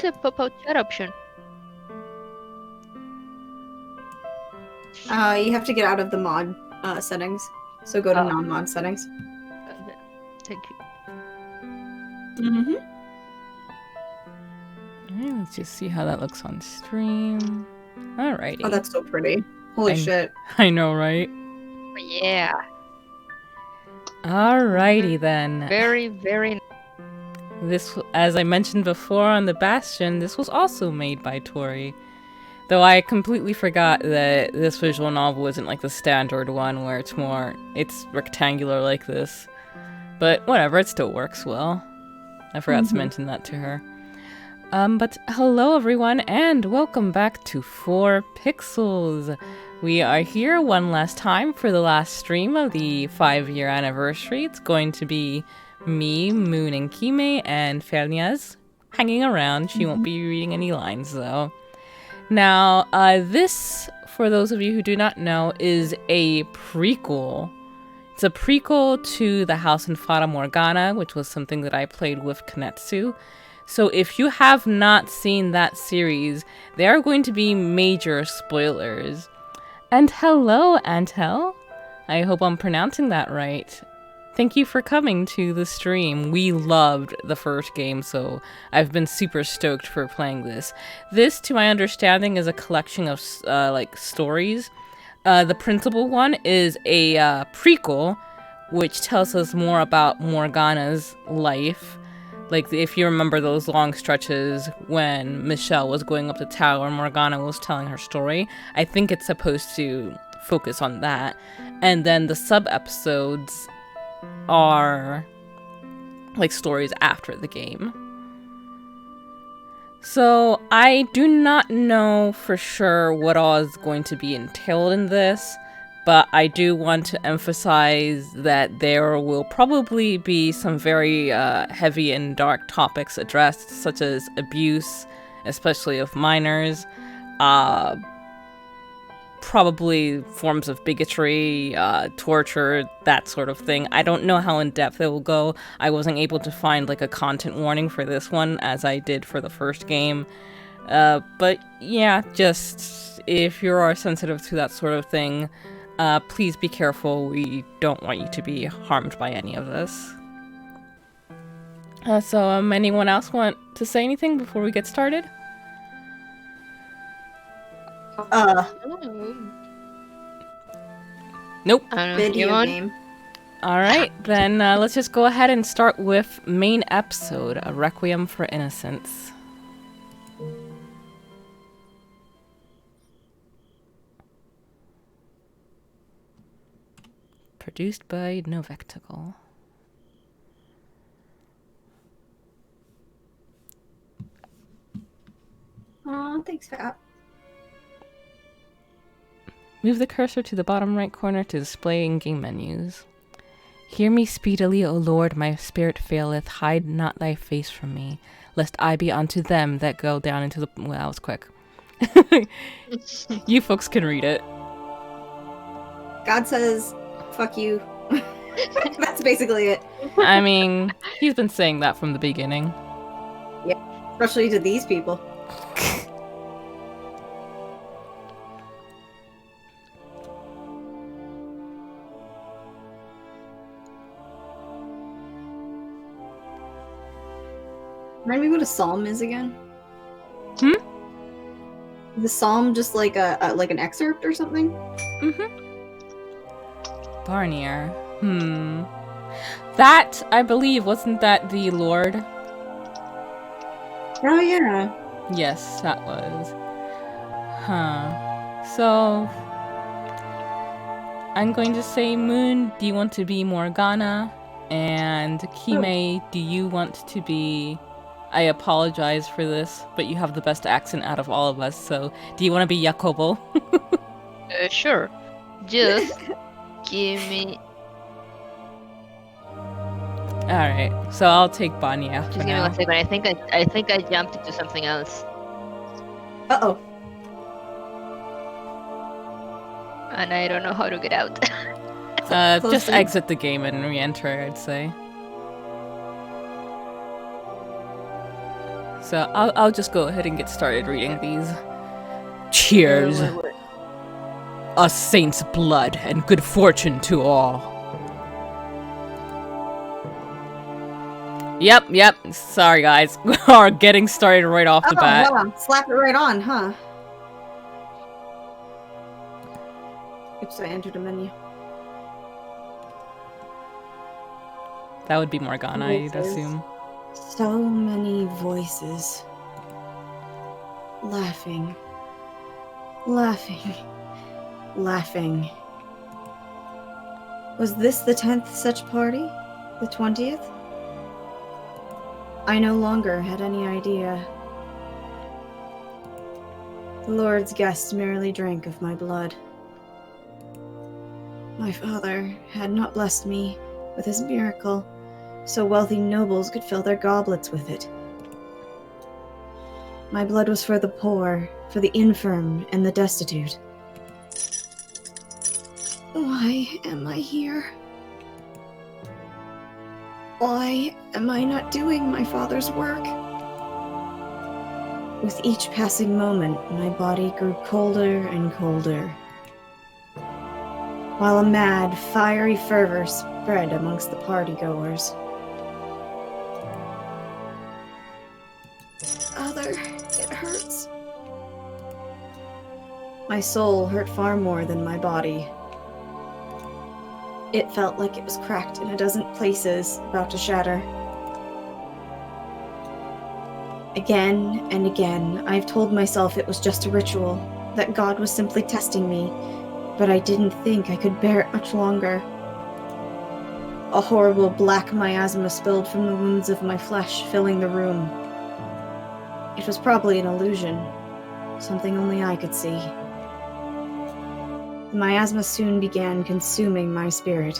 Where's the pop-out chat option? You have to get out of the mod settings. So go to non-mod settings. Okay. Thank you. Mm-hmm. Alright, let's just see how that looks on stream. Alrighty. Oh, that's so pretty. Holy shit. I know, right? Oh, yeah. Alrighty then. Very, very. This, as I mentioned before on the Bastion, this was also made by Tori. Though I completely forgot that this visual novel isn't like the standard one where it's rectangular like this. But whatever, it still works well. I forgot to mention that to her. But hello everyone, and welcome back to 4 Pixels. We are here one last time for the last stream of the 5-year anniversary. It's going to be me, Moon, and Kime, and Ferniaz hanging around. She won't be reading any lines though. Now, this, for those of you who do not know, is a prequel. It's a prequel to The House in Fata Morgana, which was something that I played with Kanetsu. So if you have not seen that series, there are going to be major spoilers. And hello, Antel. I hope I'm pronouncing that right. Thank you for coming to the stream. We loved the first game, so I've been super stoked for playing this. This, to my understanding, is a collection of like stories. The principal one is a prequel, which tells us more about Morgana's life. Like, if you remember those long stretches when Michelle was going up the tower and Morgana was telling her story, I think it's supposed to focus on that. And then the sub-episodes are like stories after the game. So I do not know for sure what all is going to be entailed in this, but I do want to emphasize that there will probably be some very heavy and dark topics addressed, such as abuse, especially of minors, probably forms of bigotry, torture, that sort of thing. I don't know how in-depth it will go. I wasn't able to find like a content warning for this one, as I did for the first game. But yeah, just if you are sensitive to that sort of thing, please be careful. We don't want you to be harmed by any of this. So anyone else want to say anything before we get started? Nope. Video game. Alright, then let's just go ahead and start with main episode, A Requiem for Innocence. Produced by Novectacle. Aw, thanks, Fat. Move the cursor to the bottom right corner to display in-game menus. Hear me speedily, O Lord, my spirit faileth. Hide not thy face from me, lest I be unto them that go down into the... Well, that was quick. You folks can read it. God says, fuck you. That's basically it. I mean, he's been saying that from the beginning. Yeah, especially to these people. Remind me what a psalm is again? Hmm? The psalm just like like an excerpt or something? Barnier. That, I believe, wasn't that the Lord? Oh yeah. Yes, that was. So, I'm going to say, Moon, do you want to be Morgana? And Kime, do you want to be... I apologize for this, but you have the best accent out of all of us, so do you want to be Jacobo? Sure. Just give me... Alright, so I'll take Banya Just for give me now. 1 second. I think I jumped into something else. Uh-oh. And I don't know how to get out. Just exit the game and re-enter, I'd say. So I'll just go ahead and get started reading these. Cheers. Wait. A saint's blood and good fortune to all. Yep. Sorry, guys. We are getting started right off the bat. Wow. Slap it right on, huh? Oops, I entered a menu. That would be Morgana, I'd assume. So many voices. Laughing. Was this the 10th such party? The 20th? I no longer had any idea. The Lord's guest merely drank of my blood. My father had not blessed me with his miracle, so wealthy nobles could fill their goblets with it. My blood was for the poor, for the infirm, and the destitute. Why am I here? Why am I not doing my father's work? With each passing moment, my body grew colder and colder, while a mad, fiery fervor spread amongst the partygoers. Father, it hurts. My soul hurt far more than my body. It felt like it was cracked in a dozen places, about to shatter. Again and again, I've told myself it was just a ritual, that God was simply testing me, but I didn't think I could bear it much longer. A horrible black miasma spilled from the wounds of my flesh, filling the room. It was probably an illusion, something only I could see. The miasma soon began consuming my spirit.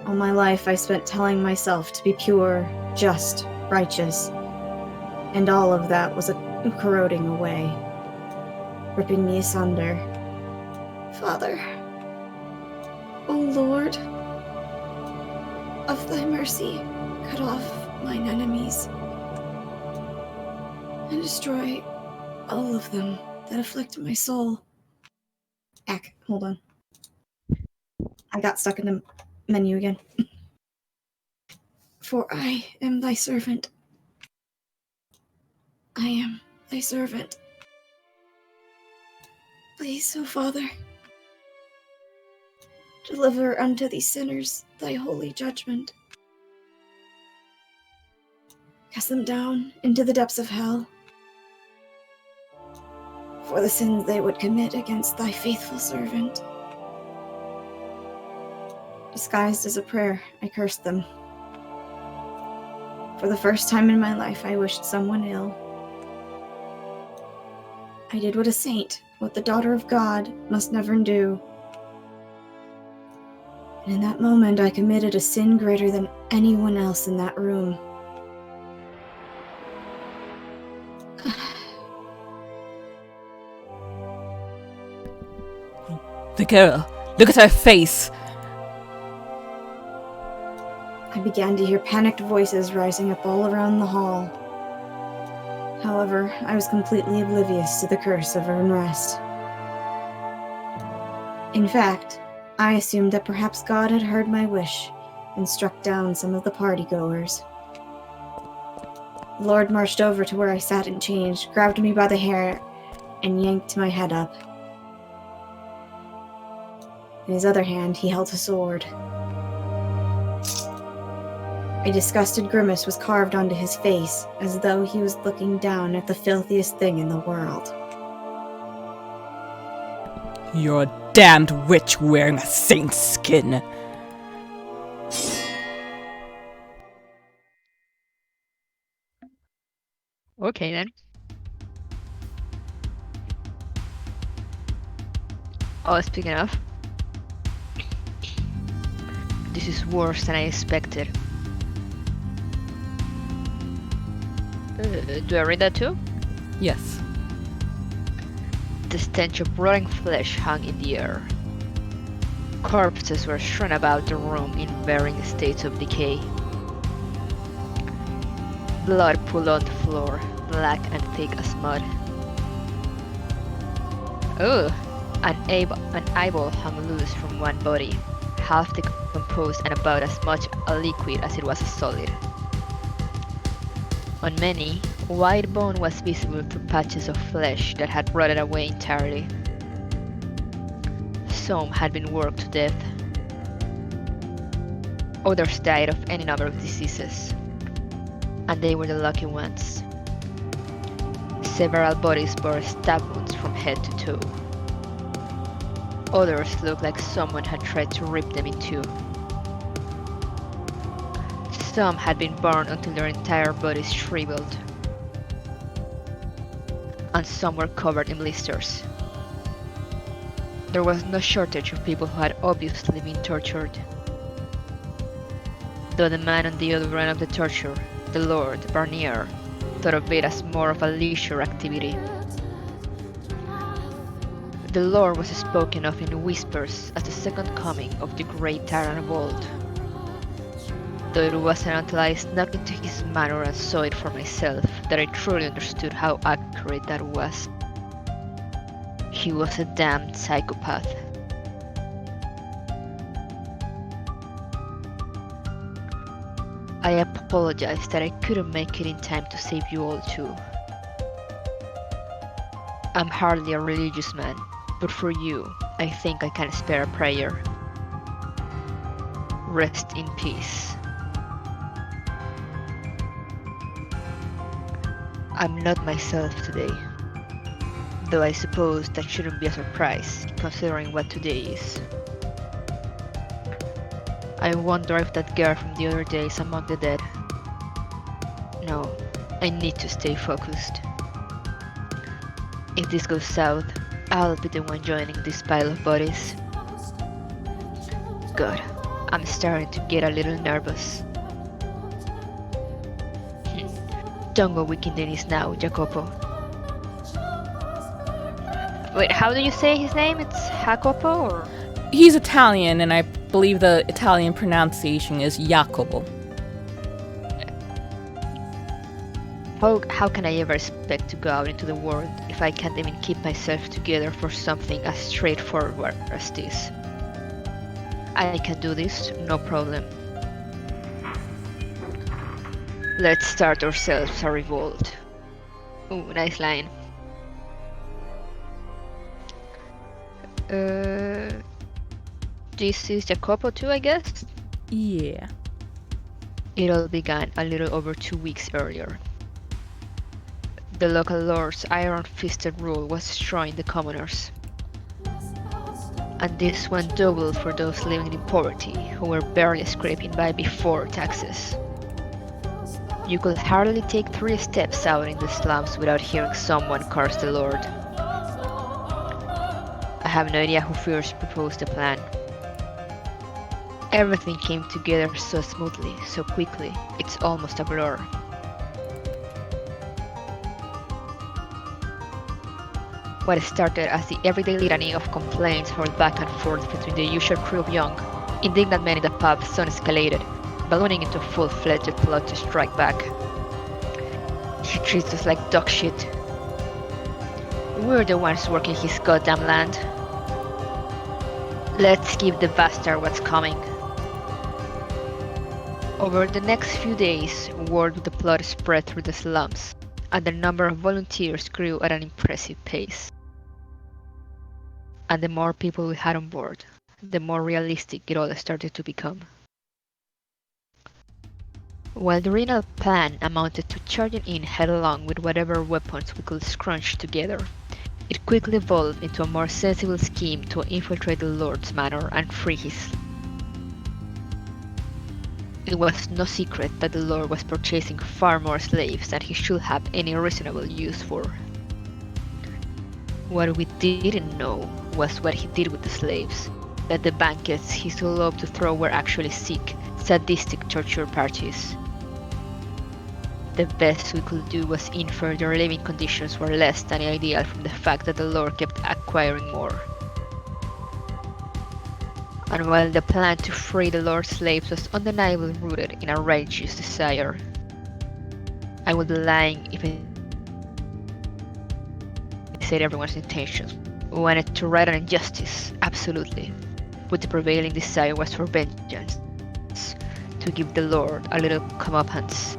All my life I spent telling myself to be pure, just, righteous, and all of that was corroding away, ripping me asunder. Father, O Lord, of thy mercy, cut off mine enemies, and destroy all of them that afflict my soul. Hold on. I got stuck in the menu again. For I am thy servant. I am thy servant. Please, O Father, deliver unto these sinners thy holy judgment. Cast them down into the depths of hell, for the sins they would commit against thy faithful servant. Disguised as a prayer, I cursed them. For the first time in my life, I wished someone ill. I did what a saint, what the daughter of God, must never do. And in that moment, I committed a sin greater than anyone else in that room. The girl, look at her face. I began to hear panicked voices rising up all around the hall. However, I was completely oblivious to the curse of her unrest. In fact, I assumed that perhaps God had heard my wish and struck down some of the partygoers. The Lord marched over to where I sat and changed, grabbed me by the hair, and yanked my head up. In his other hand, he held a sword. A disgusted grimace was carved onto his face, as though he was looking down at the filthiest thing in the world. You're a damned witch wearing a saint's skin. Okay then. Oh, speaking of, this is worse than I expected. Do I read that too? Yes. The stench of rotting flesh hung in the air. Corpses were strewn about the room in varying states of decay. Blood pooled on the floor, black and thick as mud. Ugh! An eyeball hung loose from one body, half decomposed and about as much a liquid as it was a solid. On many, white bone was visible through patches of flesh that had rotted away entirely. Some had been worked to death. Others died of any number of diseases, and they were the lucky ones. Several bodies bore stab wounds from head to toe. Others looked like someone had tried to rip them in two. Some had been burned until their entire bodies shriveled, and some were covered in blisters. There was no shortage of people who had obviously been tortured. Though the man on the other end of the torture, the Lord Barnier, thought of it as more of a leisure activity. The Lord was spoken of in whispers as the second coming of the great tyrant of old. Though it wasn't until I snuck into his manor and saw it for myself that I truly understood how accurate that was. He was a damned psychopath. I apologize that I couldn't make it in time to save you all too. I'm hardly a religious man, but for you, I think I can spare a prayer. Rest in peace. I'm not myself today, though I suppose that shouldn't be a surprise, considering what today is. I wonder if that girl from the other day is among the dead. No, I need to stay focused. If this goes south, I'll be the one joining this pile of bodies. God, I'm starting to get a little nervous. Don't go weakening this now, Jacopo. Wait, how do you say his name? It's Jacopo or? He's Italian, and I believe the Italian pronunciation is Jacopo. How can I ever expect to go out into the world if I can't even keep myself together for something as straightforward as this? I can do this, no problem. Let's start ourselves a revolt. Ooh, nice line. This is Jacopo too, I guess? Yeah. It all began a little over 2 weeks earlier. The local lord's iron-fisted rule was destroying the commoners. And this went double for those living in poverty, who were barely scraping by before taxes. You could hardly take 3 steps out in the slums without hearing someone curse the Lord. I have no idea who first proposed the plan. Everything came together so smoothly, so quickly, it's almost a blur. What started as the everyday litany of complaints hurled back and forth between the usual crew of young, indignant men in the pub soon escalated, ballooning into a full-fledged plot to strike back. He treats us like dog shit. We're the ones working his goddamn land. Let's give the bastard what's coming. Over the next few days, word of the plot spread through the slums, and the number of volunteers grew at an impressive pace. And the more people we had on board, the more realistic it all started to become. While the original plan amounted to charging in headlong with whatever weapons we could scrunch together, it quickly evolved into a more sensible scheme to infiltrate the Lord's manor and free his. It was no secret that the Lord was purchasing far more slaves than he should have any reasonable use for. What we didn't know was what he did with the slaves, that the banquets he so loved to throw were actually sick, sadistic torture parties. The best we could do was infer their living conditions were less than ideal from the fact that the Lord kept acquiring more. And while the plan to free the Lord's slaves was undeniably rooted in a righteous desire, I would be lying if I said everyone's intentions. We wanted to right on injustice, absolutely. But the prevailing desire was for vengeance, to give the Lord a little comeuppance.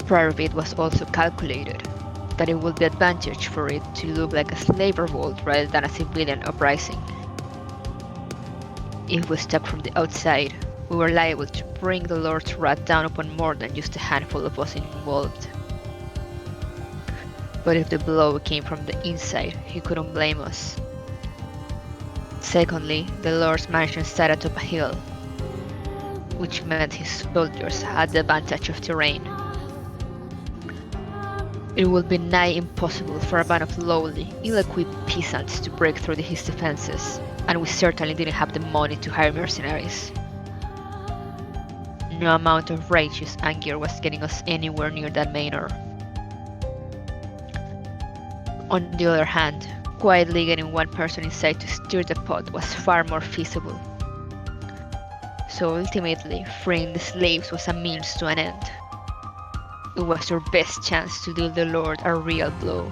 Part of it was also calculated, that it would be advantage for it to look like a slave revolt rather than a civilian uprising. If we stepped from the outside, we were liable to bring the Lord's wrath down upon more than just a handful of us involved. But if the blow came from the inside, he couldn't blame us. Secondly, the Lord's mansion sat atop a hill, which meant his soldiers had the advantage of terrain. It would be nigh impossible for a band of lowly, ill-equipped peasants to break through his defenses, and we certainly didn't have the money to hire mercenaries. No amount of righteous anger was getting us anywhere near that manor. On the other hand, quietly getting one person inside to steer the pot was far more feasible. So ultimately, freeing the slaves was a means to an end. It was our best chance to deal the Lord a real blow.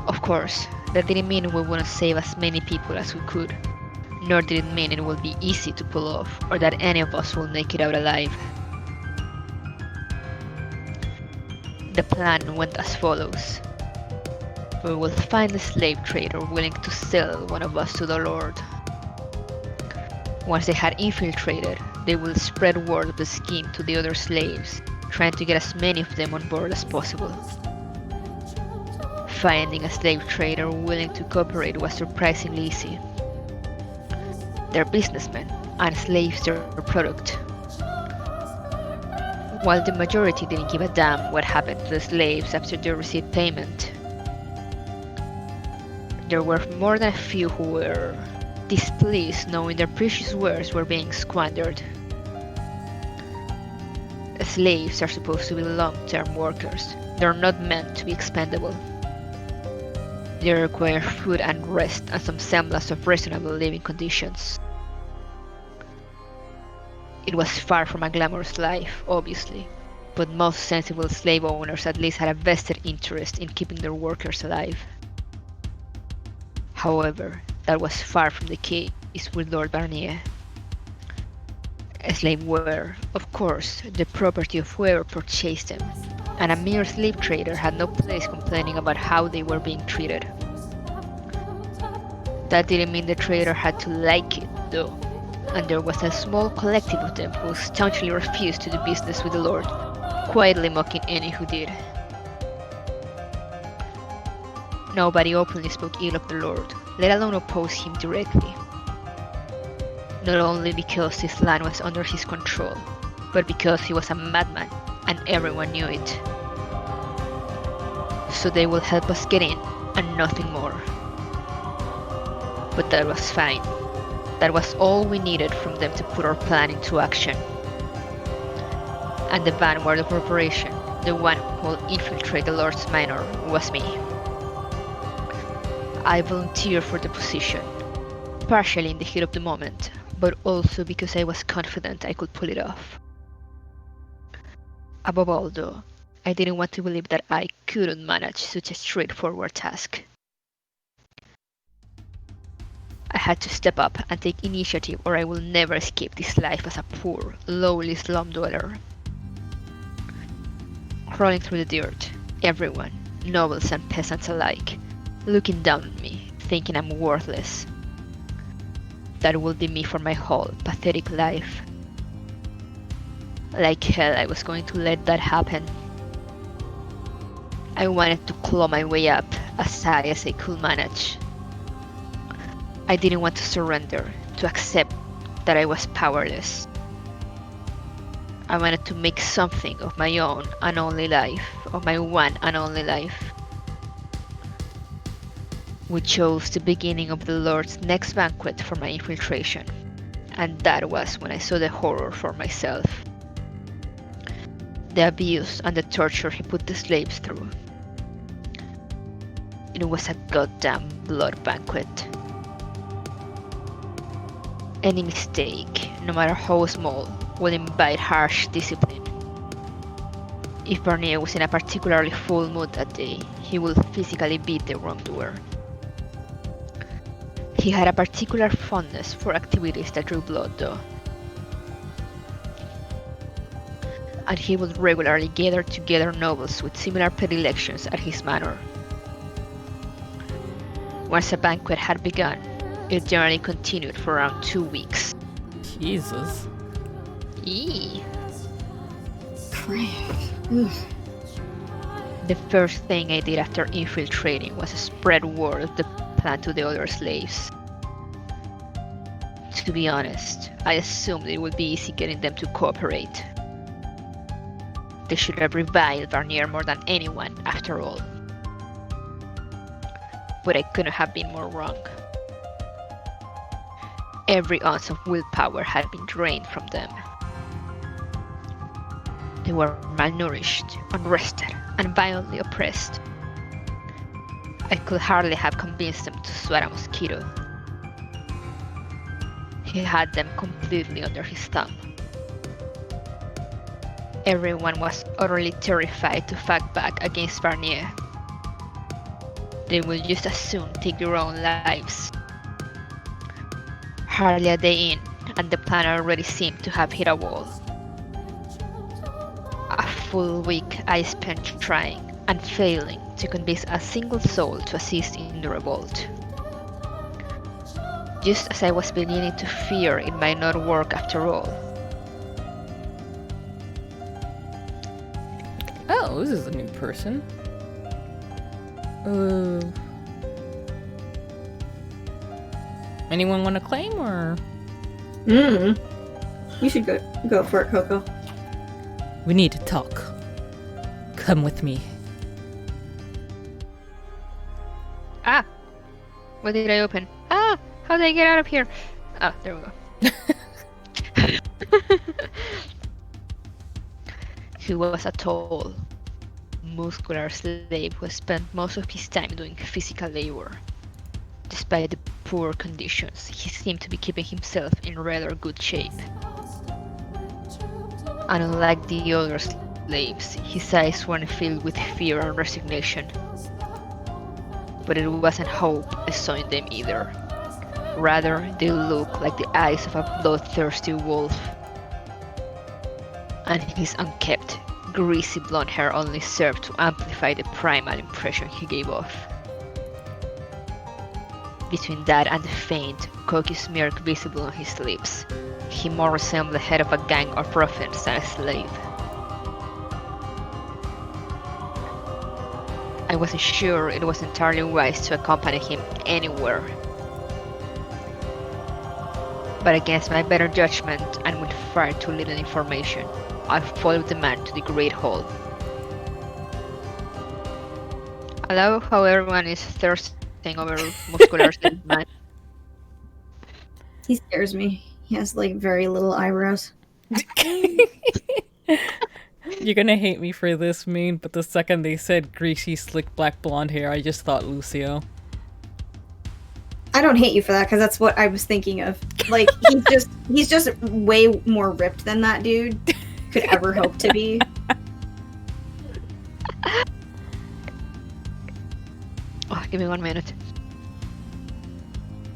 Of course, that didn't mean we wouldn't save as many people as we could, nor did it mean it would be easy to pull off, or that any of us will make it out alive. The plan went as follows. We will find a slave trader willing to sell one of us to the Lord. Once they had infiltrated, they will spread word of the scheme to the other slaves, trying to get as many of them on board as possible. Finding a slave trader willing to cooperate was surprisingly easy. They're businessmen, and slaves their product. While the majority didn't give a damn what happened to the slaves after they received payment, there were more than a few who were displeased knowing their precious wares were being squandered. Slaves are supposed to be long-term workers. They're not meant to be expendable. They require food and rest and some semblance of reasonable living conditions. It was far from a glamorous life, obviously, but most sensible slave owners at least had a vested interest in keeping their workers alive. However, that was far from the case with Lord Barnier. Slaves were, of course, the property of whoever purchased them, and a mere slave trader had no place complaining about how they were being treated. That didn't mean the trader had to like it, though, and there was a small collective of them who staunchly refused to do business with the Lord, quietly mocking any who did. Nobody openly spoke ill of the Lord, let alone oppose him directly. Not only because his land was under his control, but because he was a madman, and everyone knew it. So they will help us get in, and nothing more. But that was fine. That was all we needed from them to put our plan into action. And the vanguard of operation, the one who will infiltrate the Lord's manor, was me. I volunteered for the position, partially in the heat of the moment, but also because I was confident I could pull it off. Above all, though, I didn't want to believe that I couldn't manage such a straightforward task. I had to step up and take initiative, or I will never escape this life as a poor, lowly slum dweller. Crawling through the dirt, everyone, nobles and peasants alike, looking down on me, thinking I'm worthless. That would be me for my whole pathetic life. Like hell, I was going to let that happen. I wanted to claw my way up as high as I could manage. I didn't want to surrender, to accept that I was powerless. I wanted to make something of my own and only life, of my one and only life. We chose the beginning of the Lord's next banquet for my infiltration, and that was when I saw the horror for myself. The abuse and the torture he put the slaves through. It was a goddamn blood banquet. Any mistake, no matter how small, will invite harsh discipline. If Barnier was in a particularly full mood that day, he would physically beat the wrongdoer. He had a particular fondness for activities that drew blood, though. And he would regularly gather together nobles with similar predilections at his manor. Once a banquet had begun, it generally continued for around 2 weeks. Jesus. Eee. Ugh. The first thing I did after infiltrating was spread word of the plan to the other slaves. To be honest, I assumed it would be easy getting them to cooperate. They should have reviled Barnier more than anyone, after all. But I couldn't have been more wrong. Every ounce of willpower had been drained from them. They were malnourished, unrested, and violently oppressed. I could hardly have convinced them to swat a mosquito. He had them completely under his thumb. Everyone was utterly terrified to fight back against Barnier. They would just as soon take their own lives. Hardly a day in, and the plan already seemed to have hit a wall. A full week I spent trying and failing to convince a single soul to assist in the revolt. Just as I was beginning to fear it might not work after all. Oh, this is a new person. Anyone want to claim, or? You should go for it, Coco. We need to talk. Come with me. Ah! What did I open? Ah! How did I get out of here? Ah, there we go. He was a tall, muscular slave who spent most of his time doing physical labor. Despite the poor conditions, he seemed to be keeping himself in rather good shape. And unlike the other slaves, his eyes weren't filled with fear and resignation. But it wasn't hope I saw in them either. Rather, they looked like the eyes of a bloodthirsty wolf. And his unkempt, greasy blonde hair only served to amplify the primal impression he gave off. Between that and the faint, cocky smirk visible on his lips, he more resembled the head of a gang of ruffians than a slave. I wasn't sure it was entirely wise to accompany him anywhere. But against my better judgment and with far too little information, I followed the man to the Great Hall. I love how everyone is thirsting over muscular slave man. He scares me. He has like very little eyebrows. You're gonna hate me for this, Mean, but the second they said greasy, slick black blonde hair, I just thought Lucio. I don't hate you for that because that's what I was thinking of. Like he's just way more ripped than that dude could ever hope to be. Oh, give me 1 minute.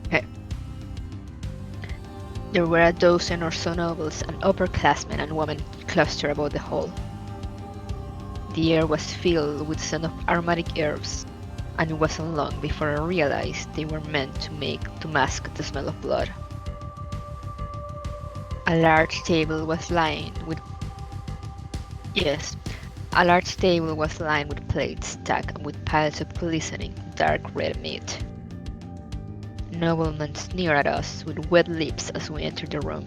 Okay. There were a dozen or so nobles and upperclassmen and women clustered about the hall. The air was filled with the scent of aromatic herbs, and it wasn't long before I realized they were meant to mask the smell of blood. A large table was lined with plates stacked with piles of glistening, dark red meat. Noblemen sneered at us with wet lips as we entered the room.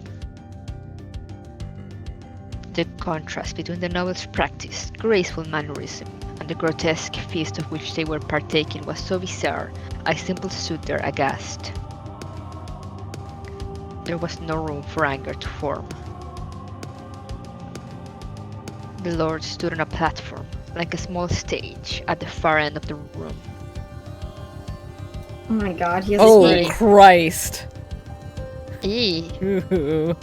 The contrast between the nobles' practiced, graceful mannerism and the grotesque feast of which they were partaking was so bizarre, I simply stood there aghast. There was no room for anger to form. The lord stood on a platform, like a small stage, at the far end of the room. Oh my god, he has Oh, a snake. Christ! Eee. Ooh.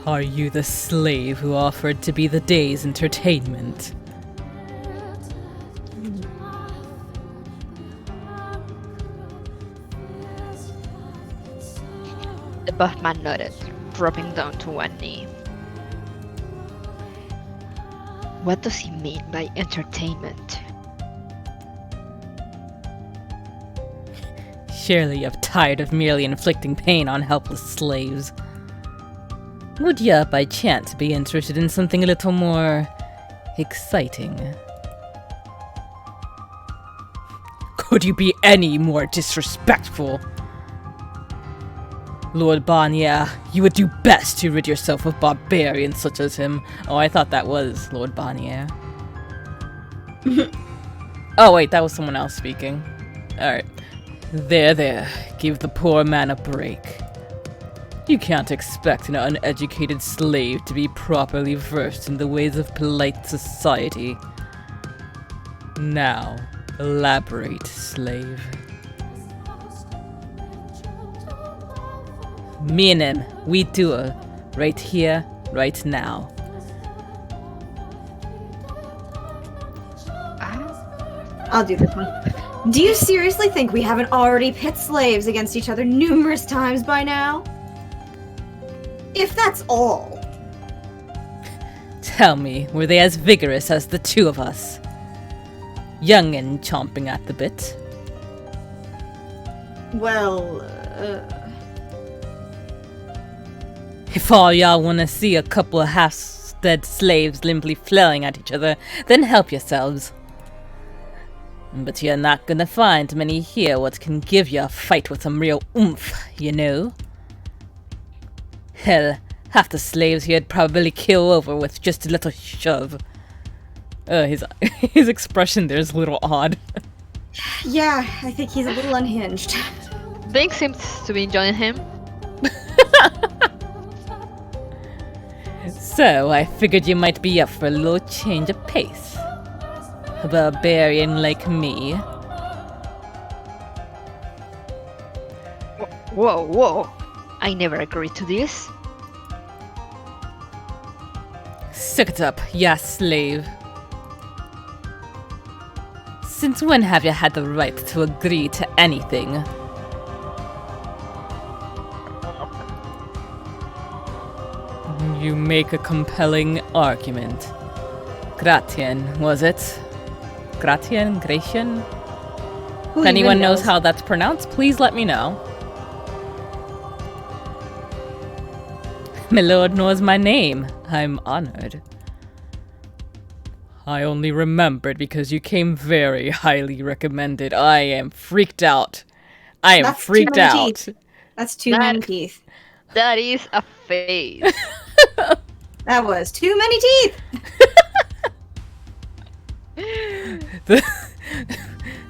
Are you the slave who offered to be the day's entertainment? The buff man nodded, dropping down to one knee. What does he mean by entertainment? Surely you're tired of merely inflicting pain on helpless slaves. Would you, by chance, be interested in something a little more exciting? Could you be any more disrespectful? Lord Barnier, you would do best to rid yourself of barbarians such as him. Oh, I thought that was Lord Barnier. Oh, wait, that was someone else speaking. Alright. There. Give the poor man a break. You can't expect an uneducated slave to be properly versed in the ways of polite society. Now, elaborate, slave. Me and him, we duel. Right here, right now. I'll do this one. Do you seriously think we haven't already pit slaves against each other numerous times by now? If that's all. Tell me, were they as vigorous as the two of us? Young and chomping at the bit. Well, If all y'all want to see a couple of half-dead slaves limply flailing at each other, then help yourselves. But you're not gonna find many here what can give you a fight with some real oomph, you know? Hell, half the slaves here'd probably kill over with just a little shove. His expression there is a little odd. yeah, I think he's a little unhinged. Dink seems to be enjoying him. So, I figured you might be up for a little change of pace. A barbarian like me. Whoa. I never agreed to this. Suck it up, ya slave. Since when have you had the right to agree to anything? You make a compelling argument. Gratian, was it? Gratian? Gratian? Who If anyone even knows how that's pronounced, please let me know. My lord knows my name. I'm honored. I only remembered because you came very highly recommended. I am freaked out. I am That's freaked too many out. teeth. That's too many teeth. That is a face. That was too many teeth!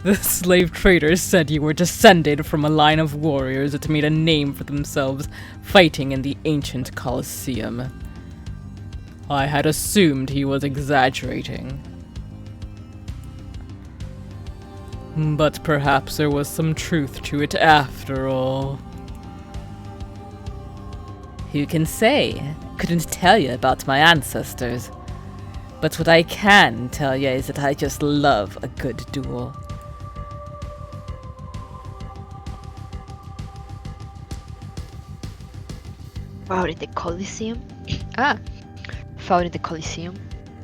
The slave traders said you were descended from a line of warriors that made a name for themselves fighting in the ancient Colosseum. I had assumed he was exaggerating. But perhaps there was some truth to it after all. Who can say? Couldn't tell you about my ancestors. But what I can tell you is that I just love a good duel. Found in the Colosseum? Found in the Colosseum.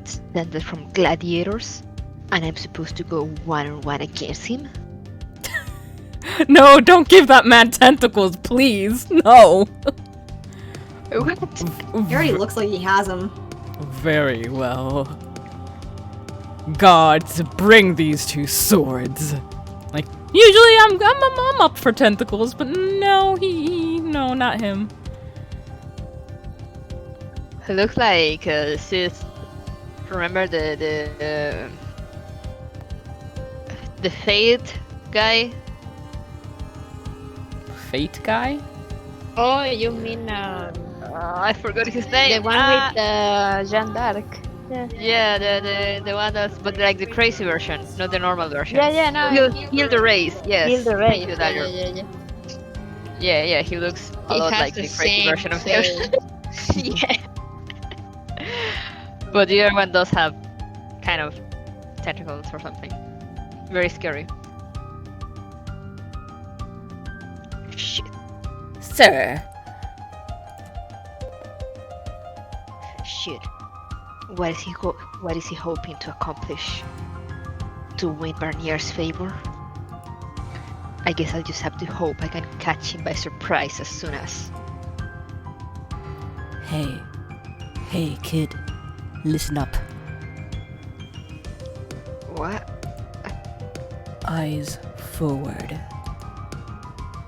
Descended from gladiators. And I'm supposed to go one-on-one against him? No, don't give that man tentacles, please! No! What? He already looks like he has them. Very well. Gods, bring these two swords. Like, usually I'm up for tentacles, but no, no, not him. He looks like Sis. Remember the Fate guy? Fate guy? Oh, you mean I forgot his the name. one with Jeanne d'Arc? Yeah. Yeah, the one that's but like the crazy version, not the normal version. Yeah, no. Heal the race. Yes. Heal the race. Thank you, Dagger. Yeah. Yeah. He looks a He lot has like the the crazy same version of face. him. Yeah. But the other one does have kind of tentacles or something. Very scary. Shit. Sir, Shit. What is he hoping to accomplish? To win Barnier's favor? I guess I'll just have to hope I can catch him by surprise as soon as. Hey kid, listen up. What? Eyes forward.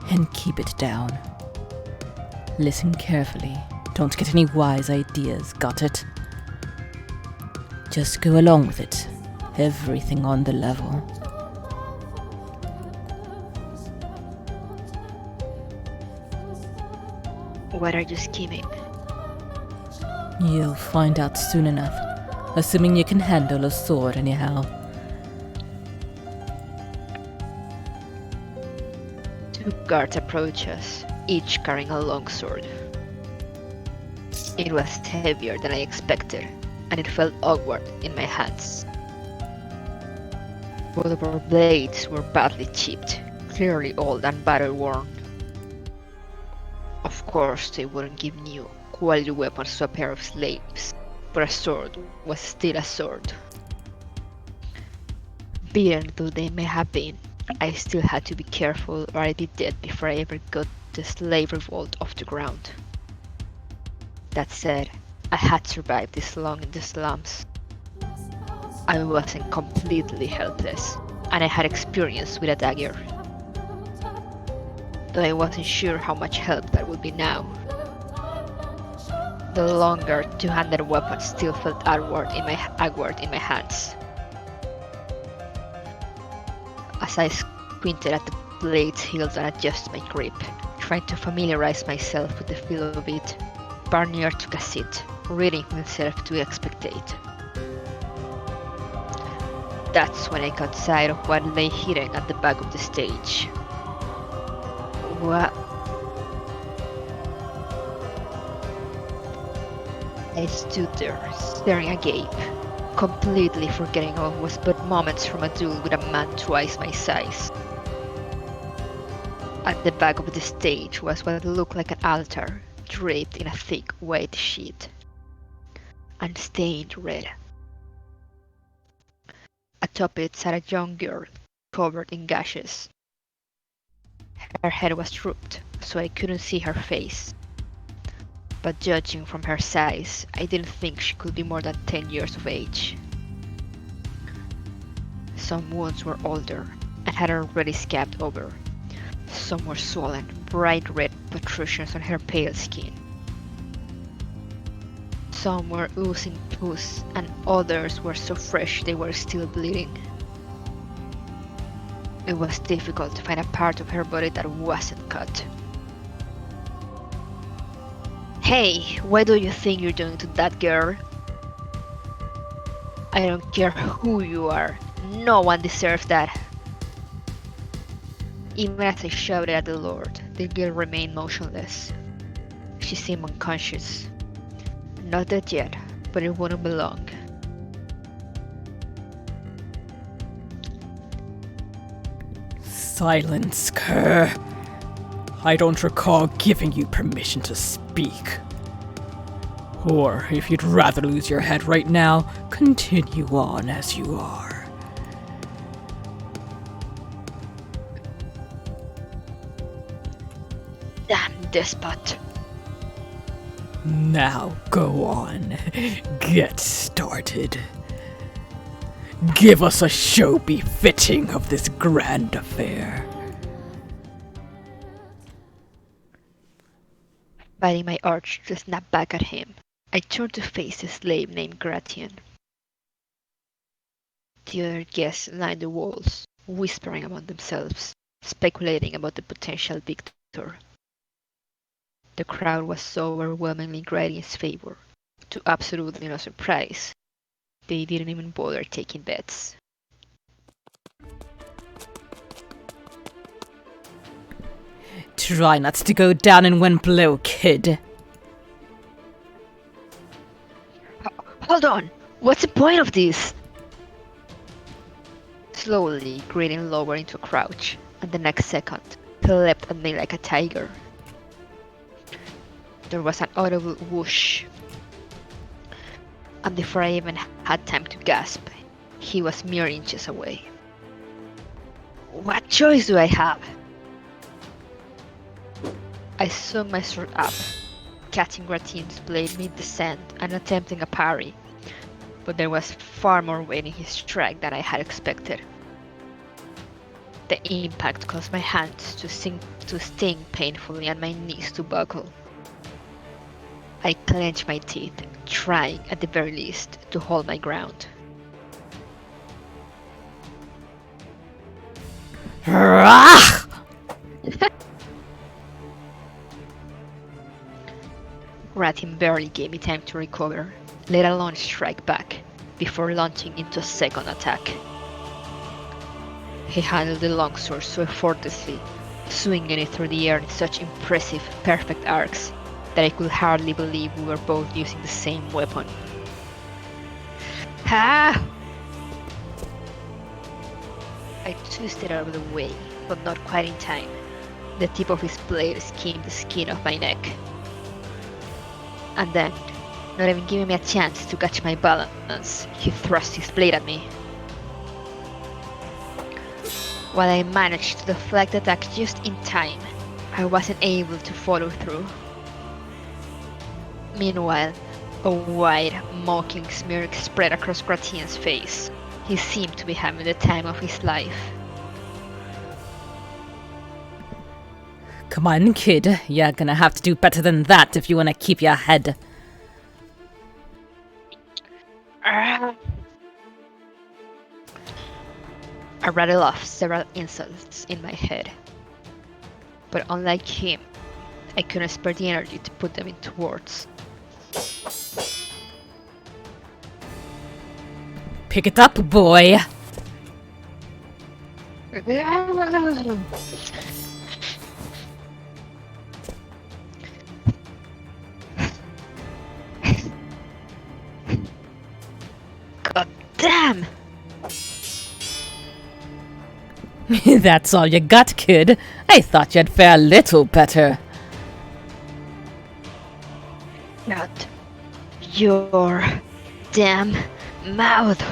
And keep it down. Listen carefully. Don't get any wise ideas, got it? Just go along with it. Everything on the level. What are you scheming? You'll find out soon enough. Assuming you can handle a sword anyhow. Two guards approach us, each carrying a long sword. It was heavier than I expected, and it felt awkward in my hands. Both of our blades were badly chipped, clearly old and battle-worn. Of course, they wouldn't give new, quality weapons to a pair of slaves, but a sword was still a sword. Beaten though they may have been, I still had to be careful or I'd be dead before I ever got the slave revolt off the ground. That said, I had survived this long in the slums. I wasn't completely helpless, and I had experience with a dagger. Though I wasn't sure how much help that would be now. The longer two-handed weapon still felt awkward in my hands. As I squinted at the blade's hilt and adjusted my grip, trying to familiarize myself with the feel of it, Barnier took a seat, reading himself to expectate. That's when I caught sight of what lay hidden at the back of the stage. What? I stood there, staring agape, completely forgetting all was but moments from a duel with a man twice my size. At the back of the stage was what looked like an altar, draped in a thick white sheet, and stained red. Atop it sat a young girl, covered in gashes. Her head was drooped, so I couldn't see her face. But judging from her size, I didn't think she could be more than 10 years of age. Some wounds were older and had already scabbed over. Some were swollen, bright red protrusions on her pale skin. Some were oozing pus, and others were so fresh they were still bleeding. It was difficult to find a part of her body that wasn't cut. Hey, what do you think you're doing to that girl? I don't care who you are. No one deserves that. Even as I shouted at the Lord, the girl remained motionless. She seemed unconscious. Not dead yet, but it wouldn't be long. Silence, Kerr. I don't recall giving you permission to speak. Or, if you'd rather lose your head right now, continue on as you are. Damn despot. Now go on. Get started. Give us a show befitting of this grand affair. Biting my arch to snap back at him, I turned to face a slave named Gratian. The other guests lined the walls, whispering among themselves, speculating about the potential victor. The crowd was so overwhelmingly in his favor, to absolutely no surprise. They didn't even bother taking bets. Try not to go down in one blow, kid. Hold on! What's the point of this? Slowly gritting lower into a crouch, and the next second, he leapt at me like a tiger. There was an audible whoosh, and before I even had time to gasp, he was mere inches away. What choice do I have? I swung my sword up, catching Gratine's blade mid-descent and attempting a parry, but there was far more weight in his strike than I had expected. The impact caused my hands to sting painfully and my knees to buckle. I clenched my teeth, trying, at the very least, to hold my ground. Gratin barely gave me time to recover, let alone strike back, before launching into a second attack. He handled the longsword so effortlessly, swinging it through the air in such impressive, perfect arcs, that I could hardly believe we were both using the same weapon. Ha! I twisted out of the way, but not quite in time. The tip of his blade skimmed the skin of my neck. And then, not even giving me a chance to catch my balance, he thrust his blade at me. While I managed to deflect the attack just in time, I wasn't able to follow through. Meanwhile, a wide, mocking smirk spread across Gratien's face. He seemed to be having the time of his life. Come on, kid. You're gonna have to do better than that if you wanna keep your head. I rattled off several insults in my head. But unlike him, I couldn't spare the energy to put them into words. Pick it up, boy. God damn! That's all you got, kid. I thought you'd fare a little better. Not your damn mouth!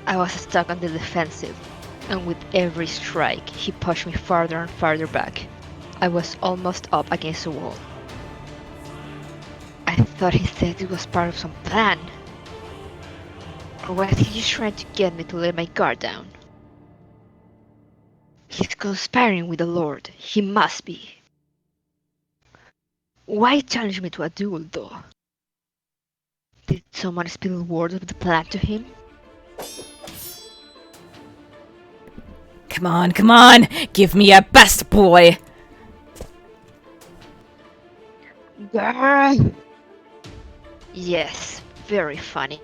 I was stuck on the defensive, and with every strike, he pushed me farther and farther back. I was almost up against the wall. I thought he said it was part of some plan. Or was he just trying to get me to let my guard down? He's conspiring with the Lord. He must be. Why challenge me to a duel, though? Did someone spill word of the plan to him? Come on! Give me your best, boy! Girl! Yes, very funny.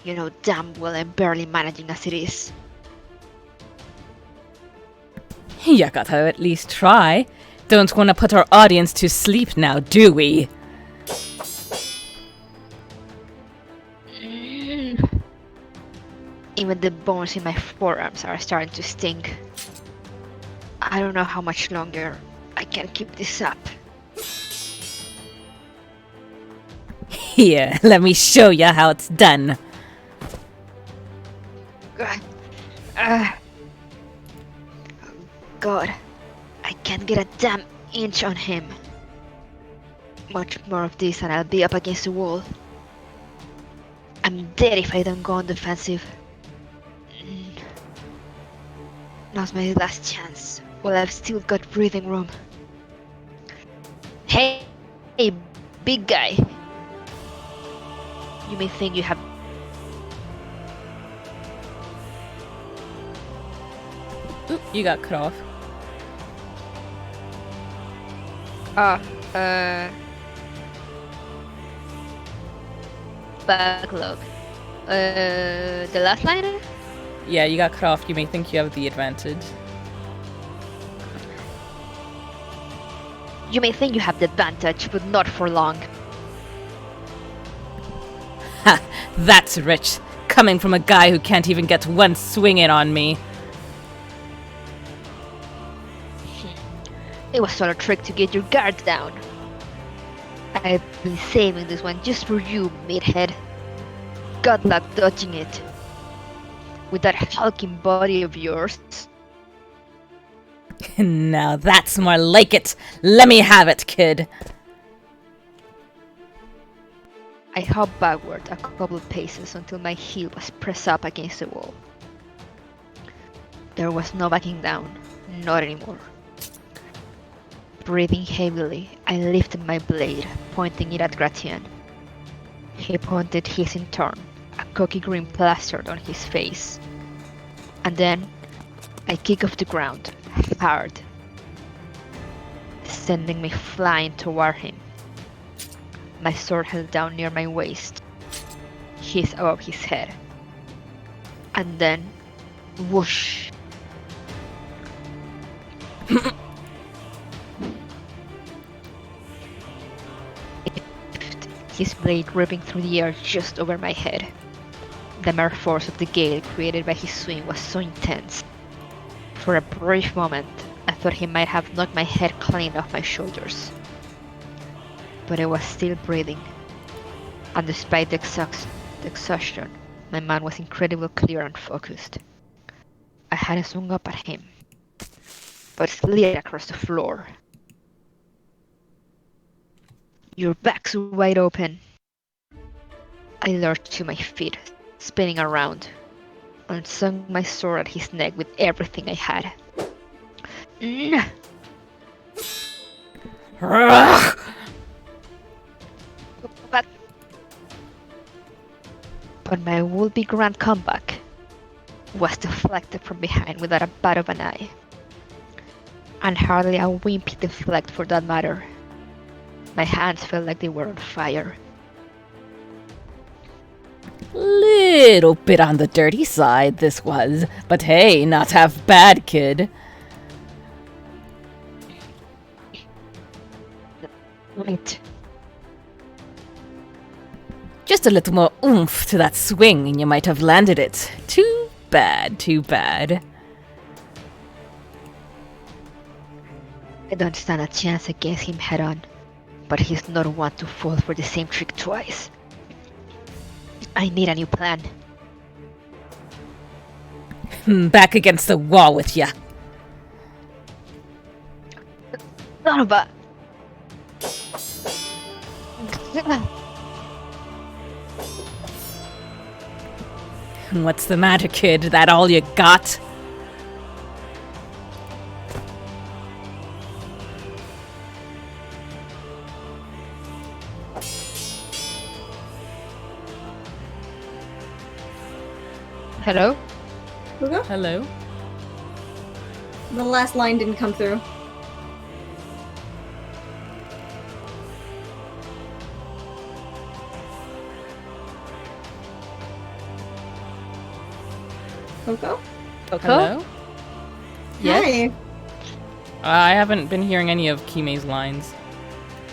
You know damn well I'm barely managing as it is. You gotta at least try. Don't wanna put our audience to sleep now, do we? Even the bones in my forearms are starting to sting. I don't know how much longer I can keep this up. Here, let me show you how it's done. God, I can't get a damn inch on him. Much more of this and I'll be up against the wall. I'm dead if I don't go on defensive. Now's my last chance, while I've still got breathing room. Hey, big guy. You may think you have... Oop, you got cut off. Backlog. The last line? Yeah, you got cut off. You may think you have the advantage. You may think you have the advantage, but not for long. Ha! That's rich, coming from a guy who can't even get one swing in on me. It was all a trick to get your guard down. I've been saving this one just for you, meathead. Good luck dodging it. With that hulking body of yours. Now that's more like it. Let me have it, kid. I hopped backward a couple of paces until my heel was pressed up against the wall. There was no backing down, not anymore. Breathing heavily, I lifted my blade, pointing it at Gratian. He pointed his in turn, a cocky grin plastered on his face. And then, I kicked off the ground, hard, sending me flying toward him. My sword held down near my waist, his above his head. And then, whoosh! His blade ripping through the air just over my head. The mere force of the gale created by his swing was so intense. For a brief moment, I thought he might have knocked my head clean off my shoulders. But I was still breathing, and despite the exhaustion, my mind was incredibly clear and focused. I hadn't swung up at him, but slid across the floor. Your back's wide open. I lurched to my feet, spinning around, and swung my sword at his neck with everything I had. But my would-be grand comeback was deflected from behind without a bat of an eye. And hardly a wimpy deflect for that matter. My hands felt like they were on fire. Little bit on the dirty side, this was. But hey, not half bad, kid. Wait. Just a little more oomph to that swing and you might have landed it. Too bad, too bad. I don't stand a chance against him head on, but he's not one to fall for the same trick twice. I need a new plan. Back against the wall with ya. Son of a... What's the matter, kid? That all you got? Hello? Hugo? Hello? The last line didn't come through. Coco? Hello? Yes? Hi. I haven't been hearing any of Kime's lines.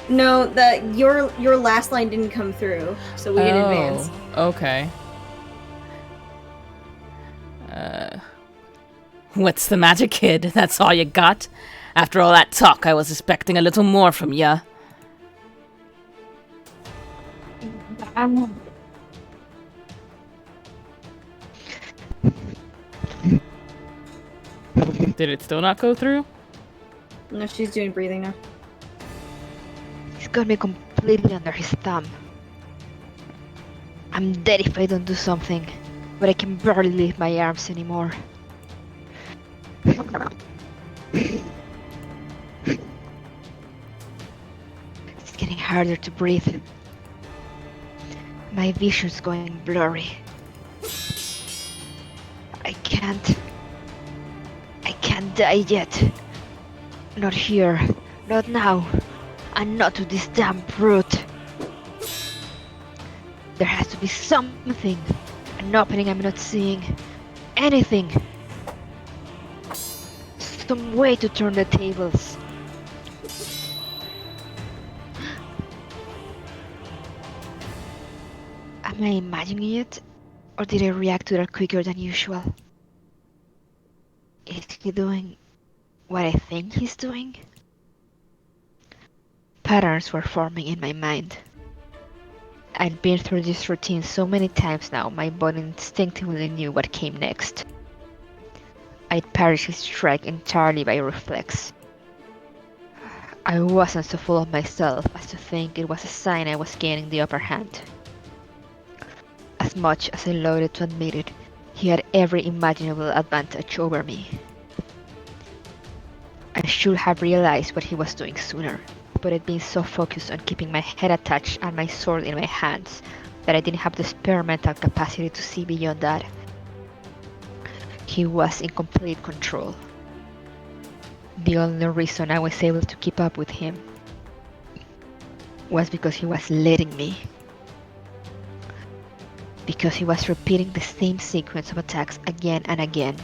No, your last line didn't come through, so we in advance. Okay. What's the matter, kid? That's all you got? After all that talk, I was expecting a little more from ya. Did it still not go through? No, she's doing breathing now. He's got me completely under his thumb. I'm dead if I don't do something, but I can barely lift my arms anymore. It's getting harder to breathe. My vision's going blurry. I can't die yet. Not here, not now, and not to this damn brute. There has to be something, an opening I'm not seeing, anything. Some way to turn the tables. Am I imagining it? Or did I react to that quicker than usual? Is he doing what I think he's doing? Patterns were forming in my mind. I'd been through this routine so many times now, my body instinctively knew what came next. I'd parried his strike entirely by reflex. I wasn't so full of myself as to think it was a sign I was gaining the upper hand. As much as I loathed to admit it, he had every imaginable advantage over me. I should have realized what he was doing sooner, but I'd been so focused on keeping my head attached and my sword in my hands that I didn't have the spare mental capacity to see beyond that. He was in complete control. The only reason I was able to keep up with him was because he was letting me. Because he was repeating the same sequence of attacks again and again.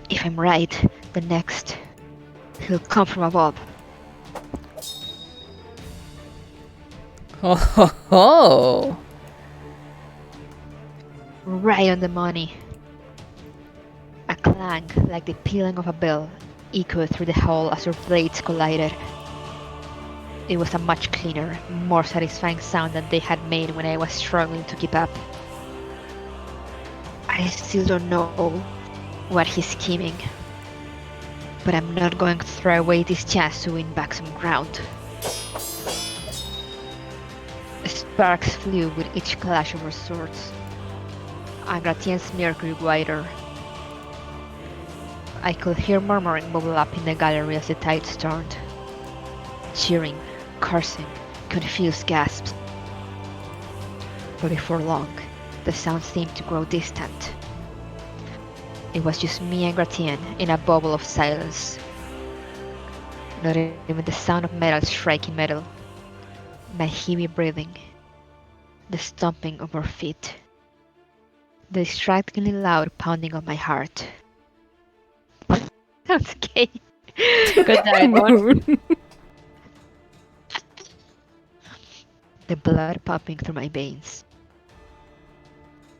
If I'm right, the next, he'll come from above. Oh ho ho! Right on the money. A clang like the pealing of a bell echoed through the hall as our blades collided. It was a much cleaner, more satisfying sound than they had made when I was struggling to keep up. I still don't know what he's scheming, but I'm not going to throw away this chance to win back some ground. Sparks flew with each clash of our swords. Gratien's mirror grew wider. I could hear murmuring bubble up in the gallery as the tides turned. Cheering, cursing, confused gasps. But before long, the sound seemed to grow distant. It was just me and Gratien in a bubble of silence. Not even the sound of metal striking metal. My heavy breathing. The stomping of our feet. The distractingly loud pounding of my heart. Sounds gay. Good night, everyone. The blood pumping through my veins.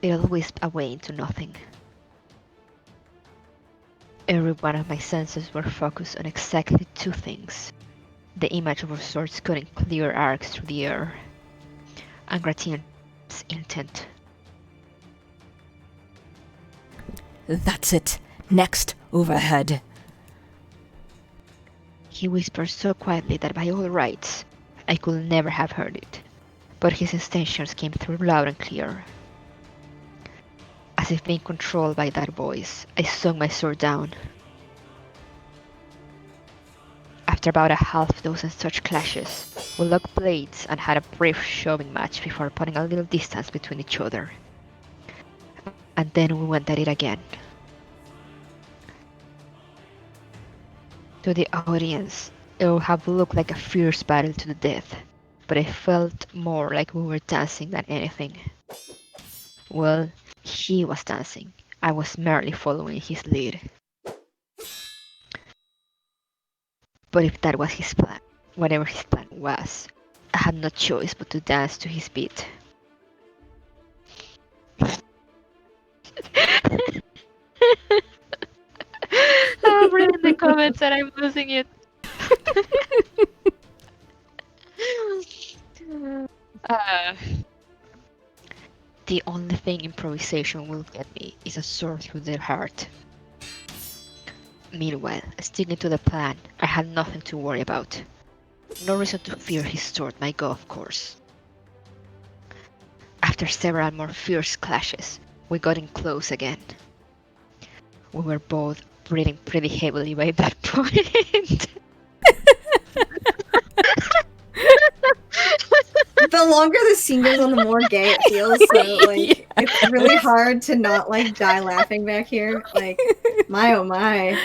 It all whisked away into nothing. Every one of my senses were focused on exactly two things. The image of our swords cutting clear arcs through the air. And Gratien's intent. That's it. Next, overhead. He whispered so quietly that by all rights, I could never have heard it. But his intentions came through loud and clear. As if being controlled by that voice, I swung my sword down. After about a half dozen such clashes, we locked blades and had a brief shoving match before putting a little distance between each other. And then we went at it again. To the audience, it would have looked like a fierce battle to the death, but it felt more like we were dancing than anything. Well, he was dancing. I was merely following his lead. But if that was his plan, whatever his plan was, I had no choice but to dance to his beat. I'm reading the comments and I'm losing it. uh, the only thing improvisation will get me is a sword through the heart. Meanwhile, sticking to the plan, I had nothing to worry about. No reason to fear his sword might go off course. After several more fierce clashes, we got in close again. We were both breathing pretty heavily by that point. The longer the scene goes on, the more gay it feels. So, like, it's really hard to not, like, die laughing back here. Like, my oh my.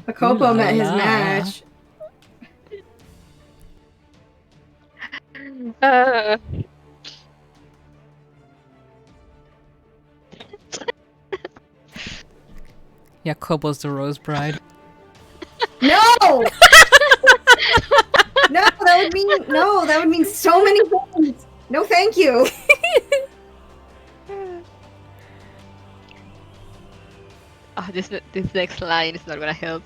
Jacopo Ooh la met his la. match. uh, Jacobo's the Rose Bride. No! No, that would mean so many things. No, thank you. Oh, this next line is not gonna help.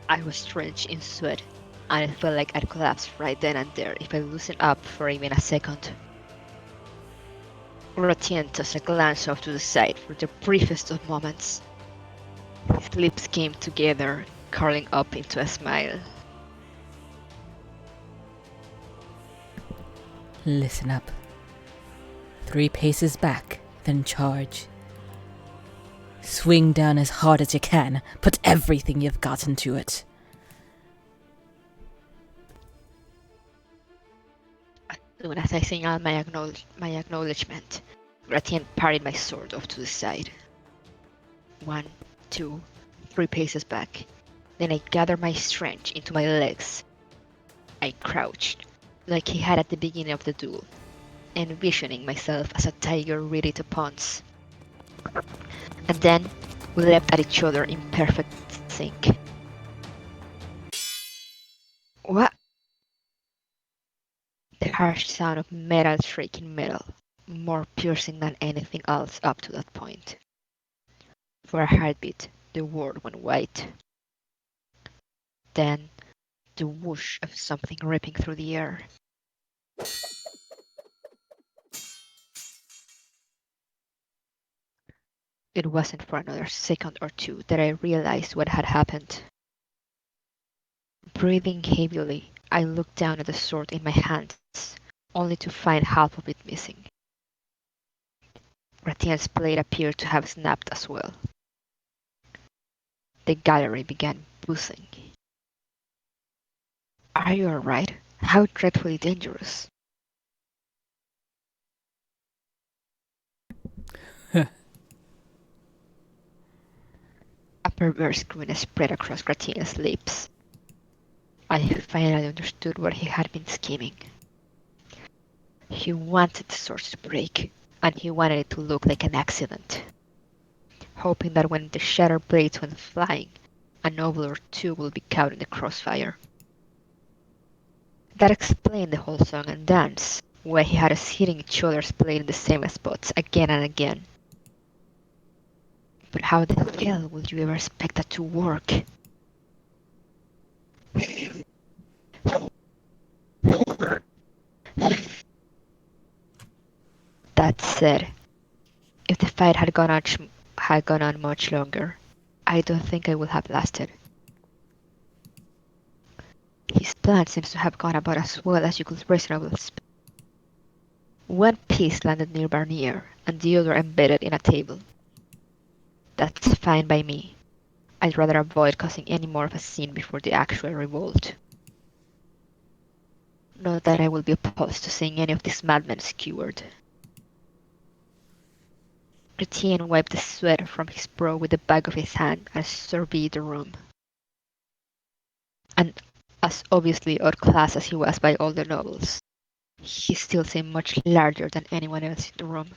I was drenched in sweat, and it felt like I'd collapse right then and there if I loosened up for even a second. Ratien tossed a glance off to the side for the briefest of moments. His lips came together, curling up into a smile. Listen up. 3 paces back, then charge. Swing down as hard as you can. Put everything you've got into it. As soon as I signaled my acknowledgement, Ratien parried my sword off to the side. 1, 2, 3 paces back. Then I gathered my strength into my legs. I crouched, like he had at the beginning of the duel, envisioning myself as a tiger ready to pounce. And then we leapt at each other in perfect sync. What? The harsh sound of metal striking metal, more piercing than anything else up to that point. For a heartbeat, the world went white. Then, the whoosh of something ripping through the air. It wasn't for another second or two that I realized what had happened. Breathing heavily, I looked down at the sword in my hands, only to find half of it missing. Ratien's blade appeared to have snapped as well. The gallery began buzzing. Are you alright? How dreadfully dangerous. A perverse grin spread across Gratien's lips. I finally understood what he had been scheming. He wanted the sword to break, and he wanted it to look like an accident, hoping that when the shattered blades went flying, a noble or two would be caught in the crossfire. That explained the whole song and dance, where he had us hitting each other's blade in the same spots again and again. But how the hell would you ever expect that to work? That said, if the fight had gone on much longer, I don't think I would have lasted. His plan seems to have gone about as well as you could reasonably expect. One piece landed near Barnier, and the other embedded in a table. That's fine by me. I'd rather avoid causing any more of a scene before the actual revolt. Not that I will be opposed to seeing any of these madmen skewered. Ratien wiped the sweat from his brow with the back of his hand and surveyed the room. And as obviously outclassed as he was by all the nobles, he still seemed much larger than anyone else in the room.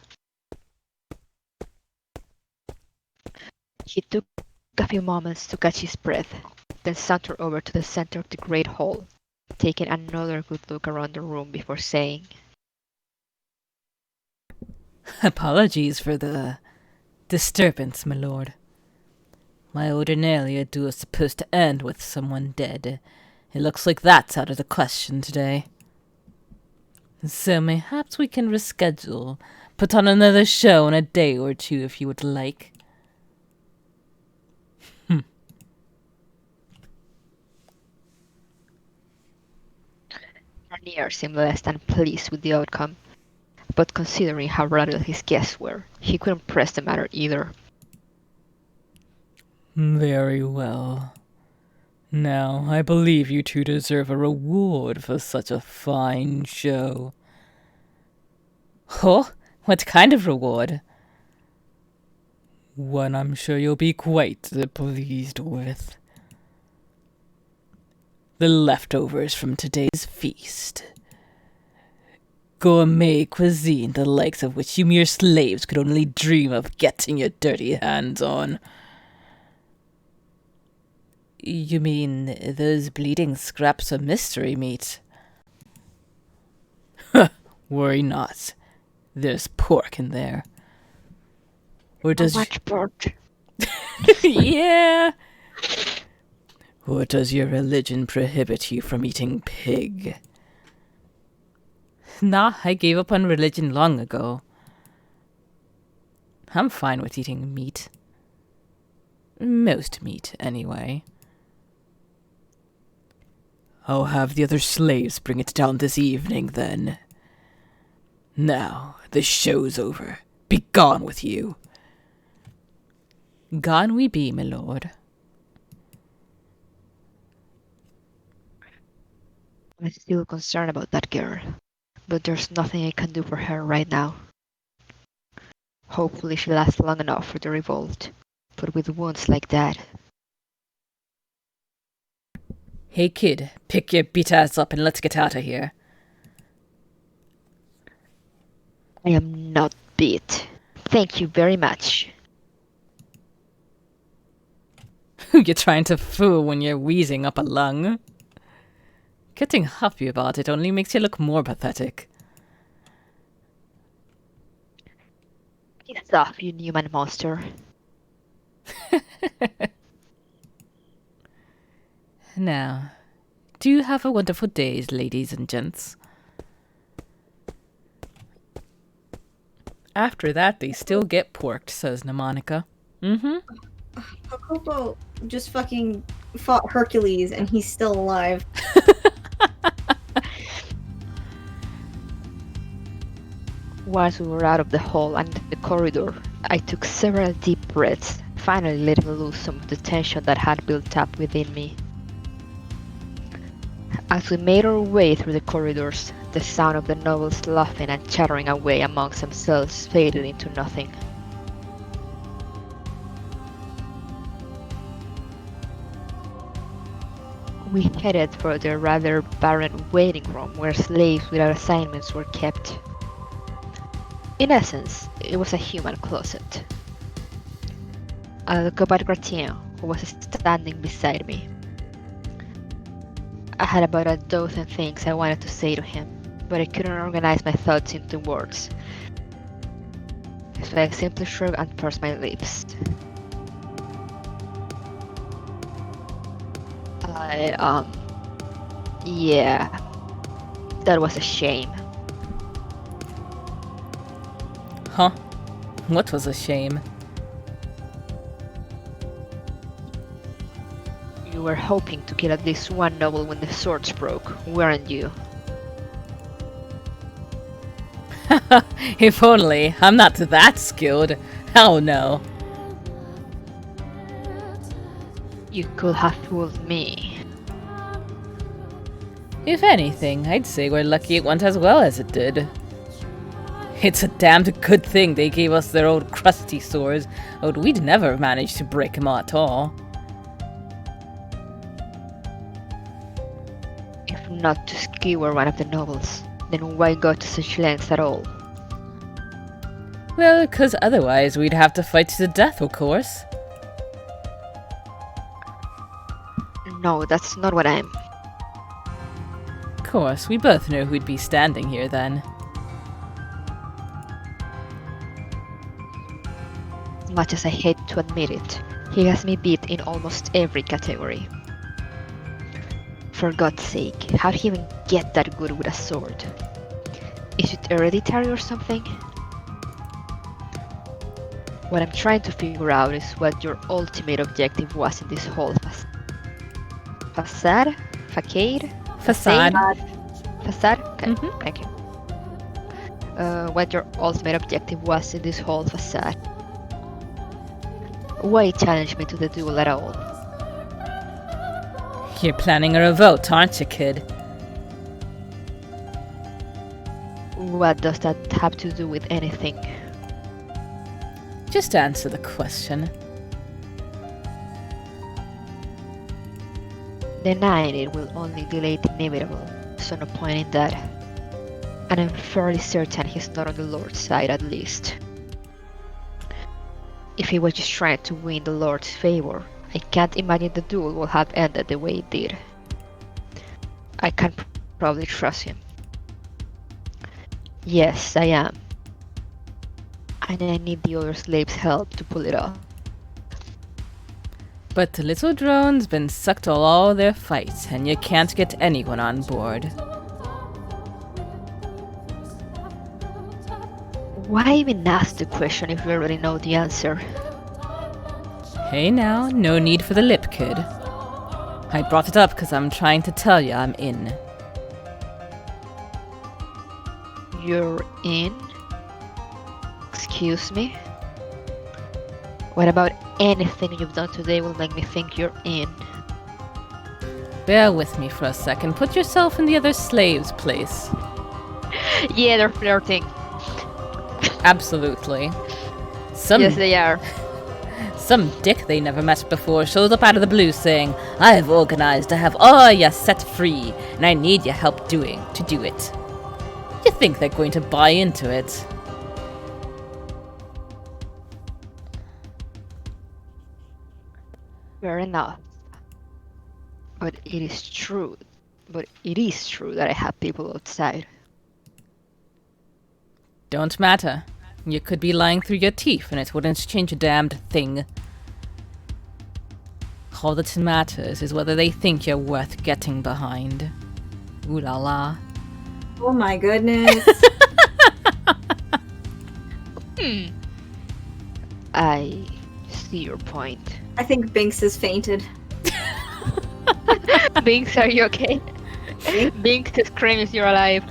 He took a few moments to catch his breath, then sauntered over to the center of the great hall, taking another good look around the room before saying, Apologies for the disturbance, my lord. My ordinarily duel is supposed to end with someone dead. It looks like that's out of the question today. So mayhaps we can reschedule, put on another show in a day or two if you would like. Barnier seemed less than pleased with the outcome, but considering how rattled his guests were, he couldn't press the matter either. Very well. Now, I believe you two deserve a reward for such a fine show. Oh, what kind of reward? One I'm sure you'll be quite pleased with. The leftovers from today's feast. gourmet cuisine the likes of which you mere slaves could only dream of getting your dirty hands on. You mean those bleeding scraps of mystery meat? Worry not. There's pork in there. Or does How much pork? yeah. Or does your religion prohibit you from eating pig? Nah, I gave up on religion long ago. I'm fine with eating meat. Most meat, anyway. I'll have the other slaves bring it down this evening, then. Now, the show's over. Be gone with you. Gone we be, my lord. I'm still concerned about that girl, but there's nothing I can do for her right now. Hopefully she lasts long enough for the revolt, but with wounds like that. Hey kid, pick your beat ass up and let's get out of here. I am not beat. Thank you very much. Who you trying to fool when you're wheezing up a lung? Getting huffy about it only makes you look more pathetic. Piss off, you Newman monster. Now, do you have a wonderful day, ladies and gents? After that, they still get porked, says Mnemonica. Mm-hmm. Jacopo just fucking fought Hercules and he's still alive. Once we were out of the hall and in the corridor, I took several deep breaths, finally letting loose some of the tension that had built up within me. As we made our way through the corridors, the sound of the nobles laughing and chattering away amongst themselves faded into nothing. We headed for the rather barren waiting room where slaves without assignments were kept. In essence, it was a human closet. I looked up at Requiem, who was standing beside me. I had about a dozen things I wanted to say to him, but I couldn't organize my thoughts into words. So I simply shrugged and pursed my lips. Yeah, that was a shame. Huh? What was a shame? You were hoping to kill at least one noble when the swords broke, weren't you? If only. I'm not that skilled. Hell no. You could have fooled me. If anything, I'd say we're lucky it went as well as it did. It's a damned good thing they gave us their old crusty swords, or we'd never manage to break them at all. If not to skewer one of the nobles, then why go to such lengths at all? Well, 'cause otherwise we'd have to fight to the death, of course. No, that's not what I'm... Of course, we both know who'd be standing here then. As much as I hate to admit it, he has me beat in almost every category. For God's sake, how did he even get that good with a sword? Is it hereditary or something? What I'm trying to figure out is what your ultimate objective was in this whole facade? Facade? Facade. Facade? Okay, Mhm. thank you. What your ultimate objective was in this whole facade. Why challenge me to the duel at all? You're planning a revolt, aren't you, kid? What does that have to do with anything? Just answer the question. Denying it will only delay the inevitable, so no point in that. and I'm fairly certain he's not on the Lord's side at least. If he was just trying to win the Lord's favor, I can't imagine the duel would have ended the way it did. I can probably trust him. Yes, I am. And I need the other slaves' help to pull it off. But the little drone's been sucked all their fights, and you can't get anyone on board. Why even ask the question if you already know the answer? Hey now, no need for the lip, kid. I brought it up because I'm trying to tell you I'm in. You're in? Excuse me? What about anything you've done today will make me think you're in? Bear with me for a second. Put yourself in the other slave's place. Yeah, they're flirting. Absolutely. Yes, they are. Some dick they never met before shows up out of the blue saying, I've organized to have all ya set free, and I need your help to do it. You think they're going to buy into it? Fair enough. But it is true. But it is true that I have people outside. Don't matter. You could be lying through your teeth and it wouldn't change a damned thing. All that matters is whether they think you're worth getting behind. Ooh la la. Oh my goodness. I see your point. I think Binks has fainted. Binks, are you okay? Binks screams you're alive.